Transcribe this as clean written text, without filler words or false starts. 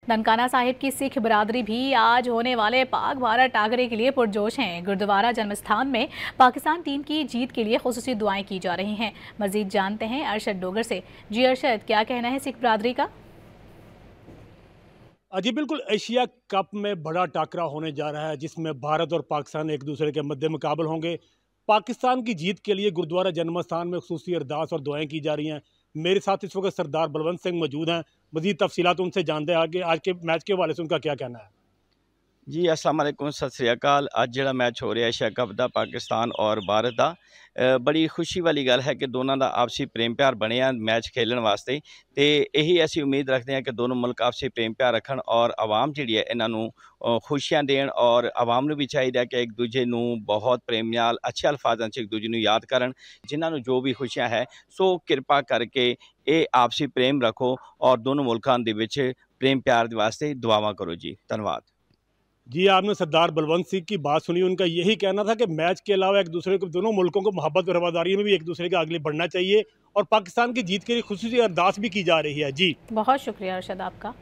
ननकाना साहिब की सिख बिरादरी भी आज होने वाले पाक भारत टाकरे के लिए पुरजोश हैं। गुरुद्वारा जन्मस्थान में पाकिस्तान टीम की जीत के लिए खुसूसी दुआएं की जा रही हैं। मजीद जानते हैं अरशद डोगर से। जी अरशद, क्या कहना है सिख बिरादरी का? जी बिल्कुल, एशिया कप में बड़ा टाकरा होने जा रहा है जिसमें भारत और पाकिस्तान एक दूसरे के मद्दे मुकाबल होंगे। पाकिस्तान की जीत के लिए गुरुद्वारा जन्मस्थान में खुसूसी अरदास और दुआएं की जा रही हैं। मेरे साथ इस वक्त सरदार बलवंत सिंह मौजूद हैं। मजीद तफसीलात उनसे जानते हैं आगे आज के मैच के हवाले से उनका क्या कहना है। जी अस्सलाम वालेकुम सत श्री अकाल। अज जिहड़ा मैच हो रहा एशिया कप का पाकिस्तान और भारत का बड़ी खुशी वाली गल है कि दोनों का आपसी प्रेम प्यार बनिया मैच खेलने वास्ते। तो यही असी उम्मीद रखते हैं कि दोनों मुल्क आपसी प्रेम प्यार रखन और आवाम जी है इन्हों खुशियां देन और आवाम भी चाहिए कि एक दूजे बहुत प्रेम नाल अच्छे अल्फाजों एक दूजे याद करन जिन्होंने जो भी खुशियां है। सो कृपा करके ये आपसी प्रेम रखो और दोनों मुल्कों के प्रेम प्यार वास्ते दुआवां करो जी। धन्यवाद। जी, आपने सरदार बलवंत सिंह की बात सुनी। उनका यही कहना था कि मैच के अलावा एक दूसरे को, दोनों मुल्कों को मोहब्बत और रवादारी में भी एक दूसरे के आगे बढ़ना चाहिए और पाकिस्तान की जीत के लिए खुसूसी अरदास भी की जा रही है। जी बहुत शुक्रिया अरशद आपका।